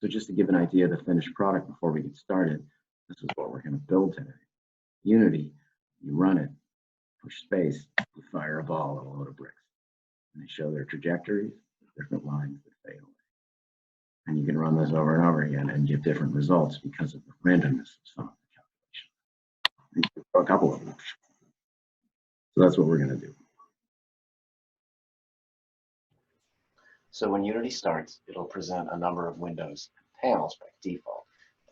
So just to give an idea of the finished product before we get started, this is what we're going to build today. Unity, you run it, push space, you fire a ball at a load of bricks. And they show their trajectories, different lines that fade away. And you can run this over and over again and get different results because of the randomness of some of the calculations. A couple of them. So that's what we're going to do. So when Unity starts, it'll present a number of windows and panels by default.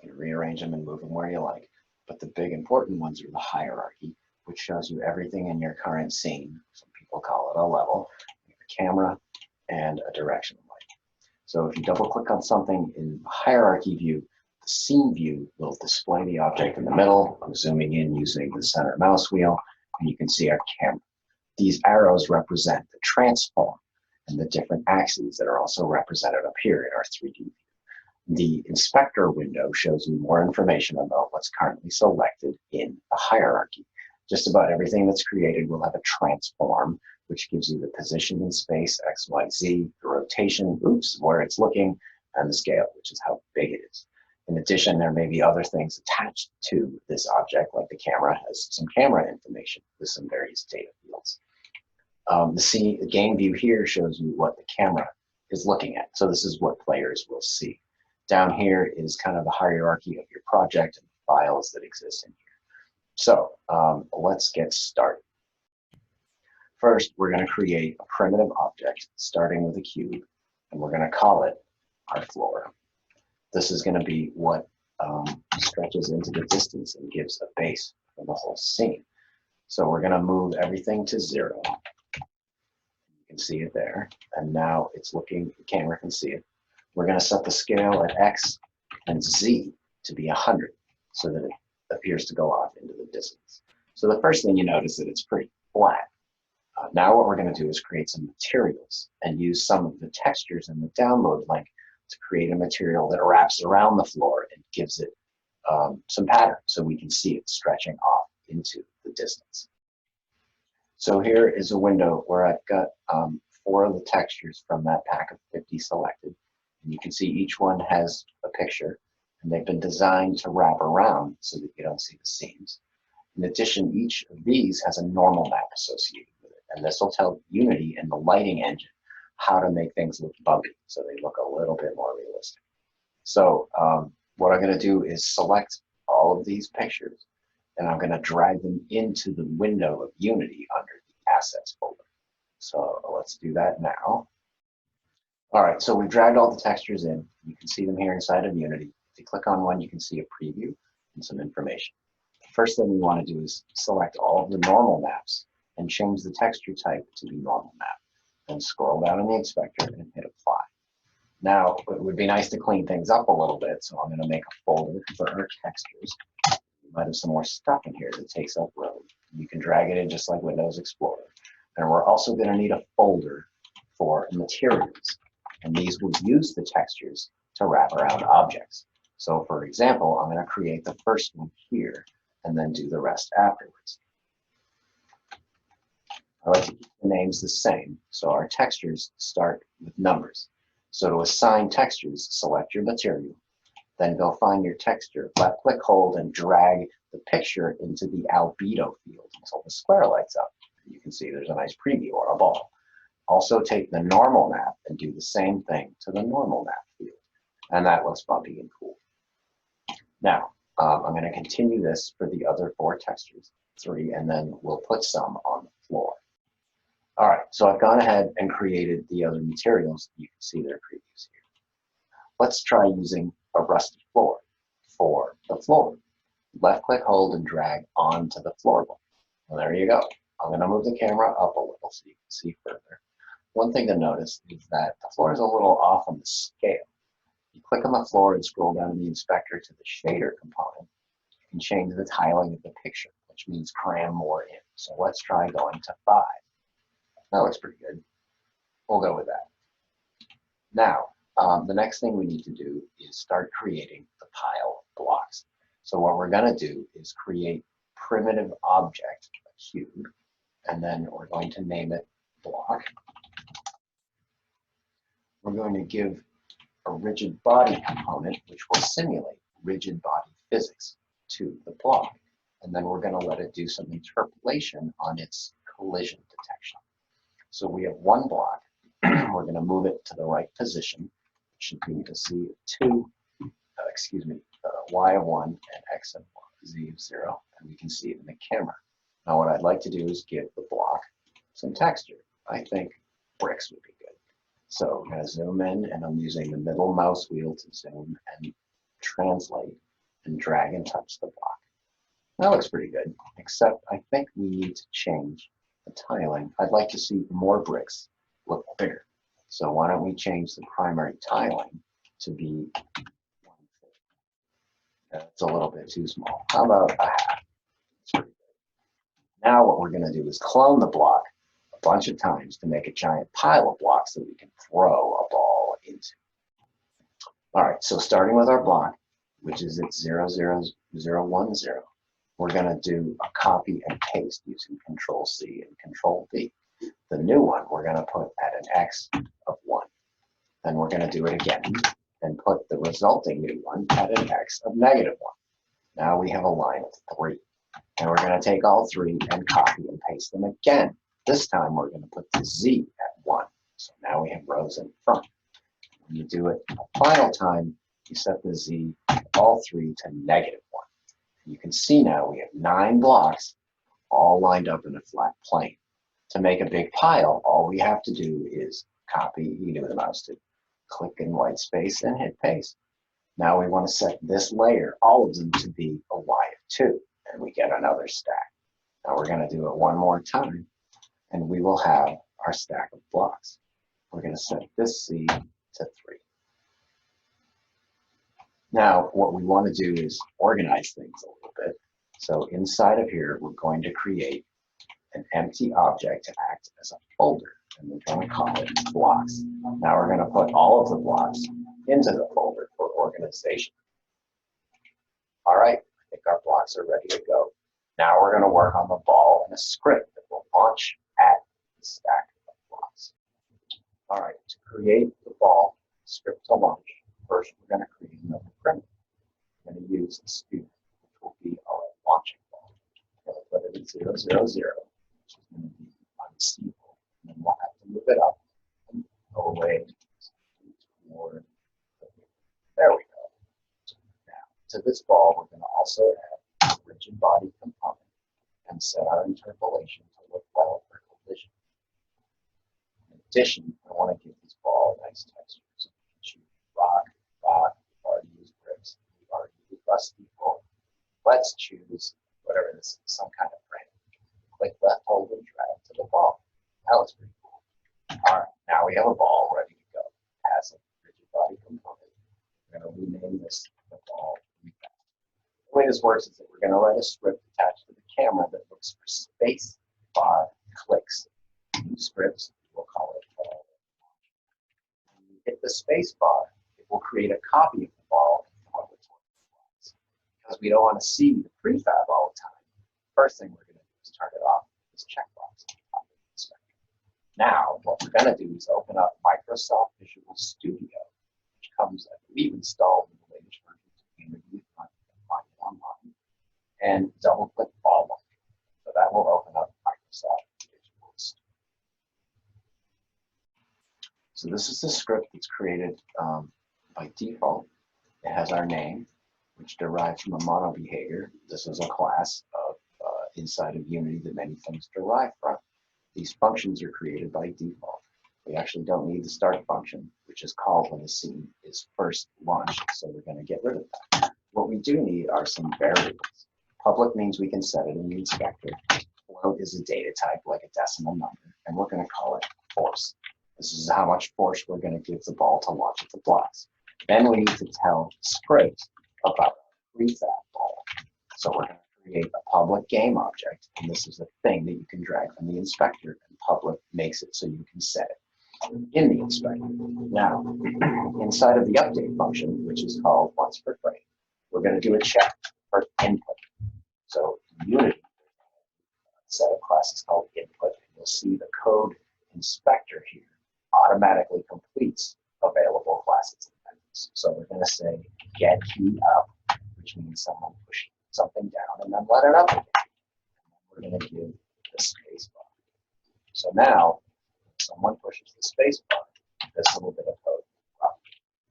You can rearrange them and move them where you like. But the big important ones are the hierarchy, which shows you everything in your current scene. Some people call it a level, a camera, and a directional light. So if you double click on something in the hierarchy view, the scene view will display the object in the middle. I'm zooming in using the center mouse wheel, and you can see our camera. These arrows represent the transform and the different axes that are also represented up here in our 3D view. The inspector window shows you more information about what's currently selected in the hierarchy. Just about everything that's created will have a transform, which gives you the position in space, X, Y, Z, the rotation, where it's looking, and the scale, which is how big it is. In addition, there may be other things attached to this object, like the camera has some camera information with some various data fields. The game view here shows you what the camera is looking at. So this is what players will see. Down here is kind of the hierarchy of your project and files that exist in here. So let's get started. First, we're going to create a primitive object starting with a cube, and we're going to call it our floor. This is going to be what stretches into the distance and gives a base for the whole scene. So we're going to move everything to 0. You can see it there, and now it's looking, the camera can see it. We're going to set the scale at X and Z to be 100 so that it appears to go off into the distance. So the first thing you notice that it's pretty flat. Now what we're going to do is create some materials and use some of the textures in the download link to create a material that wraps around the floor and gives it some pattern so we can see it stretching off into the distance. So here is a window where I've got 4 of the textures from that pack of 50 selected. And you can see each one has a picture, and they've been designed to wrap around so that you don't see the seams. In addition, each of these has a normal map associated with it, and this will tell Unity and the lighting engine how to make things look bumpy so they look a little bit more realistic. So what I'm going to do is select all of these pictures, and I'm going to drag them into the window of Unity under the Assets folder. So let's do that now. All right, so we've dragged all the textures in. You can see them here inside of Unity. If you click on one, you can see a preview and some information. The first thing we want to do is select all of the normal maps and change the texture type to be normal map. Then scroll down in the inspector and hit apply. Now, it would be nice to clean things up a little bit, so I'm going to make a folder for our textures. We might have some more stuff in here that takes up room. You can drag it in just like Windows Explorer. And we're also going to need a folder for materials. And these will use the textures to wrap around objects. So for example, I'm going to create the first one here and then do the rest afterwards. I like to keep the names the same, so our textures start with numbers. So to assign textures, select your material, then go find your texture, left-click, hold, and drag the picture into the albedo field until the square lights up. You can see there's a nice preview or a ball. Also take the normal map and do the same thing to the normal map field. And that looks bumpy and cool. Now, I'm going to continue this for the other 4 textures, 3, and then we'll put some on the floor. All right, so I've gone ahead and created the other materials. You can see their previews here. Let's try using a Rustic Floor for the floor. Left-click, hold, and drag onto the floor. Well, there you go. I'm going to move the camera up a little so you can see further. One thing to notice is that the floor is a little off on the scale. You click on the floor and scroll down in the inspector to the shader component. You can change the tiling of the picture, which means cram more in. So let's try going to 5. That looks pretty good. We'll go with that. Now, the next thing we need to do is start creating the pile of blocks. So what we're going to do is create primitive object, a cube, and then we're going to name it block. We're going to give a rigid body component, which will simulate rigid body physics to the block. And then we're going to let it do some interpolation on its collision detection. So we have one block. We're going to move it to the right position. It should be to C of 2, y of 1 and x of 1, z of 0, and we can see it in the camera. Now what I'd like to do is give the block some texture. I think bricks would be good. So I'm going to zoom in, and I'm using the middle mouse wheel to zoom and translate and drag and touch the block. That looks pretty good, except I think we need to change the tiling. I'd like to see more bricks look bigger. So why don't we change the primary tiling to be 1/5. That's a little bit too small. How about a half? That's pretty good. Now what we're going to do is clone the block a bunch of times to make a giant pile of blocks that we can throw a ball into. All right, so starting with our block, which is at 0, 0, 0, 1, 0, we're going to do a copy and paste using Control-C and Control-V. The new one we're going to put at an x of 1. Then we're going to do it again and put the resulting new one at an x of -1. Now we have a line of 3. And we're going to take all 3 and copy and paste them again. This time we're going to put the z at 1. So now we have rows in front. When you do it a final time, you set the z, all 3, to -1. You can see now we have 9 blocks all lined up in a flat plane. To make a big pile, all we have to do is copy, you can do with a mouse to click in white space and hit paste. Now we want to set this layer, all of them, to be a y of 2, and we get another stack. Now we're going to do it one more time, and we will have our stack of blocks. We're going to set this z to 3. Now, what we want to do is organize things a little bit. So inside of here, we're going to create an empty object to act as a folder, and we're going to call it blocks. Now we're going to put all of the blocks into the folder for organization. All right, I think our blocks are ready to go. Now we're going to work on the ball and a script that will launch at the stack of blocks. All right, to create the ball script to launch, first we're going to create another primitive. We're going to use the student, which will be our launching ball. We're going to put it at 0, 0, 0, which is going to be unseeable. And then we'll have to move it up and go away toward the, there we go. Now, to this ball, we're going to also add a rigid body component and set our interpolation to look well for collision. In addition, I want to give this ball a nice texture. So we can choose rock, we've already used bricks, we've already used Rustic Floor. Let's choose whatever this is, some kind of frame. Click left, hold, and drag to the ball. That looks pretty cool. All right, now we have a ball ready to go. It has a rigid body component. We're going to rename this the ball. The way this works is that we're going to write a script attached to the camera that looks for space bar clicks. New scripts, we'll call it ball. When you hit the space bar, it will create a copy of the ball and throw it toward the blocks. Because we don't want to see the prefab all the time, first thing we're going to do is turn it off with this checkbox at the top of the inspector. Now, what we're going to do is open up Microsoft Visual Studio, which comes, I believe, installed in the latest version of Unity. You can find it online. And double-click ball launcher. So that will open up Microsoft Visual Studio. So this is the script that's created by default. It has our name, which derives from a mono behavior. This is a class of inside of Unity that many things derive from. These functions are created by default. We actually don't need the start function, which is called when the scene is first launched, so we're going to get rid of that. What we do need are some variables. Public means we can set it in the inspector. Float is a data type like a decimal number, and we're going to call it force. This is how much force we're going to give the ball to launch at the blocks. Then we need to tell script about a prefab ball. So we're going to create a public game object, and this is a thing that you can drag from the inspector, and public makes it so you can set it in the inspector. Now, inside of the update function, which is called once per frame, we're going to do a check for input. So in Unity, a set of classes called input, and you'll see the code inspector here automatically completes available classes. So we're going to say get key up, which means someone pushed something down and then let it up again. And then we're going to give the space bar. So now, if someone pushes the space bar, this little bit of code will run.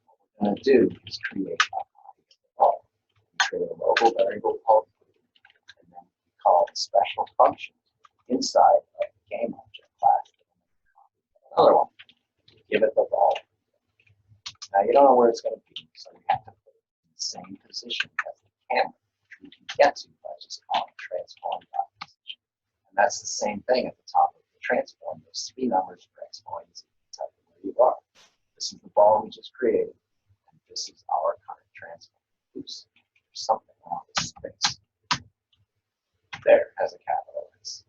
What we're going to do is create a copy of the ball. We create a local variable called lieu, and then we call a special function inside of the game object class. Another one. Give it the ball. Now you don't know where it's going to be, so you have to put it in the same position as the camera, which we can get to by just calling transform.position. And that's the same thing at the top of the transform. Those three numbers for x, y, and z tell you where you are. This is the ball we just created, and this is our current transform. Oops, there's something wrong with space. There has a capital S.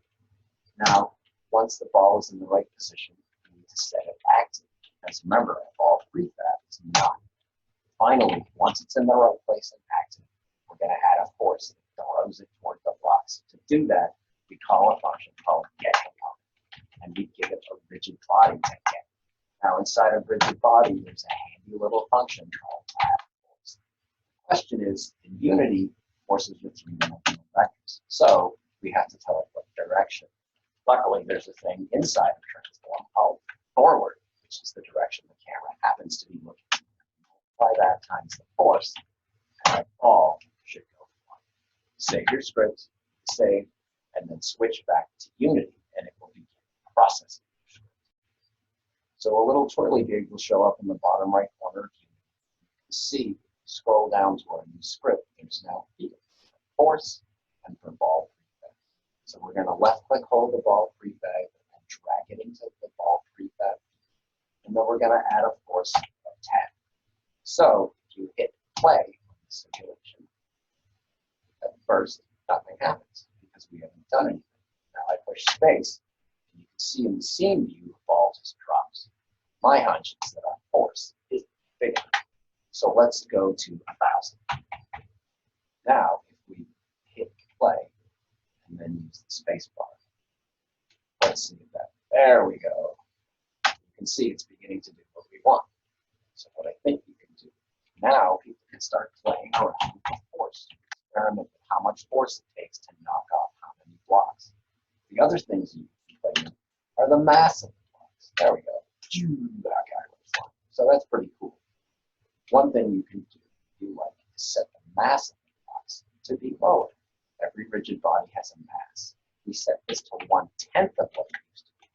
Now, once the ball is in the right position, we need to set it active. Because remember, a ball prefab is not. Finally, once it's in the right place and active, we're going to add a force that throws it toward the blocks. To do that, we call a function called getComponent, and we give it a rigid body to get. Now, inside of rigid body, there's a handy little function called addForce. The question is, in Unity, forces are three-dimensional vectors, so we have to tell it what direction. Luckily, there's a thing inside of transform called forward, which is the direction the camera happens to be looking. Multiply that times the force, and that ball should go forward. Save your script, save, and then switch back to Unity, and it will begin processing your script. So a little twirly gig will show up in the bottom right corner of Unity. You can see, scroll down to our new script, there's now field for force and for ball prefab. So we're going to left-click hold the ball prefab and drag it into the ball prefab. And then we're going to add a force of 10. So if you hit play on the simulation, at first nothing happens because we haven't done anything. Now I push space, and you can see in the scene view, the ball just drops. My hunch is that our force is bigger. So let's go to 1,000. Now if we hit play and then use the space bar, let's see if that, there we go. You can see it's beginning to do what we want. So what I think you can do, now people can start playing around with force, experiment with how much force it takes to knock off how many blocks. The other things you can play with are the mass of the blocks. There we go. So that's pretty cool. One thing you can do, you like, is set the mass of the blocks to be lower. Every rigid body has a mass. We set this to 1/10 of what it used to be.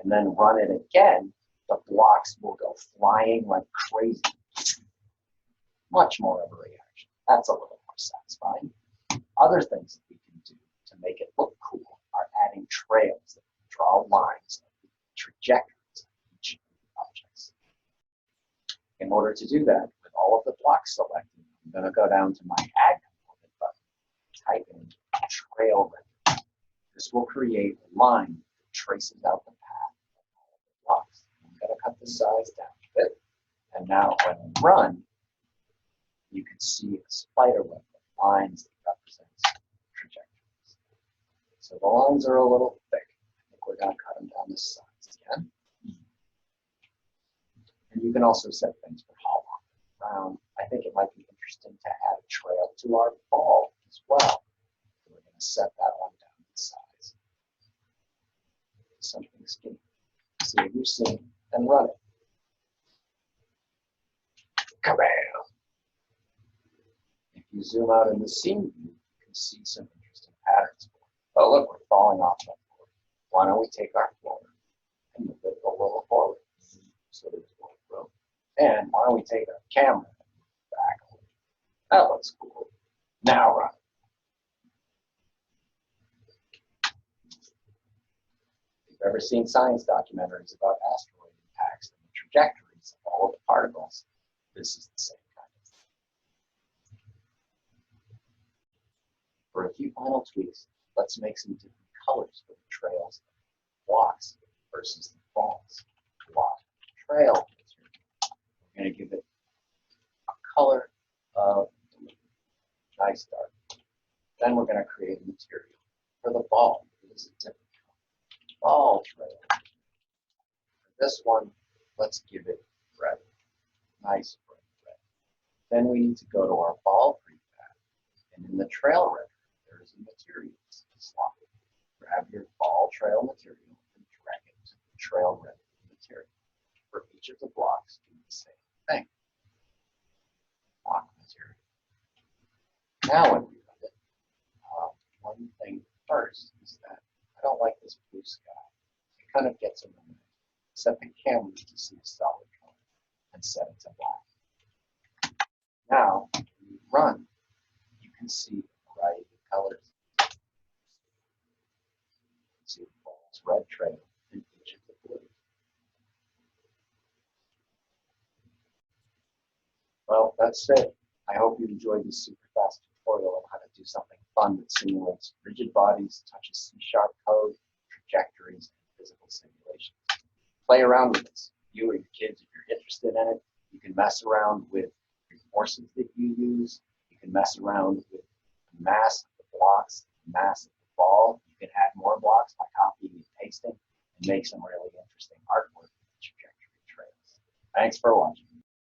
And then run it again, the blocks will go flying like crazy. Much more of a reaction. That's a little more satisfying. Other things that we can do to make it look cool are adding trails that draw lines of the trajectories of each of the objects. In order to do that, with all of the blocks selected, I'm going to go down to my Add Component button, type in trail render. This will create a line that traces out the path of all of the blocks. I'm going to cut the size down a bit. And now when we run, you can see a spider web of lines that represents trajectories. So the lines are a little thick. I think we're going to cut them down the sides again. And you can also set things for how long around. I think it might be interesting to add a trail to our ball as well. So we're going to set that one down in size. Something skinny. Save your scene and run it. Kabam! If you zoom out in the scene view, you can see some interesting patterns. Oh, look, we're falling off that floor. Why don't we take our floor and move it a little forward so there's more room? And why don't we take our camera and move it back a little? That looks cool. Now run. If you've ever seen science documentaries about asteroid impacts and the trajectories of all of the particles, this is the same kind of thing. For a few final tweaks, let's make some different colors for the trails and blocks versus the balls. Block, trail. We're going to give it a color of blue. Nice dark. Then we're going to create a material for the ball. It is a different color. Ball trail. For this one, let's give it red. Nice bright red. Then we need to go to our ball prefab. And in the trail render, there is a materials slot. Grab your ball trail material and drag it to the trail render material. For each of the blocks, do the same thing. Block material. Now when we run it, one thing first is that I don't like this blue sky. It kind of gets in the way. Set the camera to see a solid color and set it to black. Now, when you run, you can see a variety of colors. You can see the ball's red trail in each of the blues. Well, that's it. I hope you enjoyed this super fast tutorial on how to do something fun that simulates rigid bodies, touches C# code, trajectories, and physical simulations. Play around with this. You or your kids, if you're interested in it, you can mess around with the forces that you use. You can mess around with the mass of the blocks, the mass of the ball. You can add more blocks by copying and pasting and make some really interesting artwork with trajectory trails. Thanks for watching.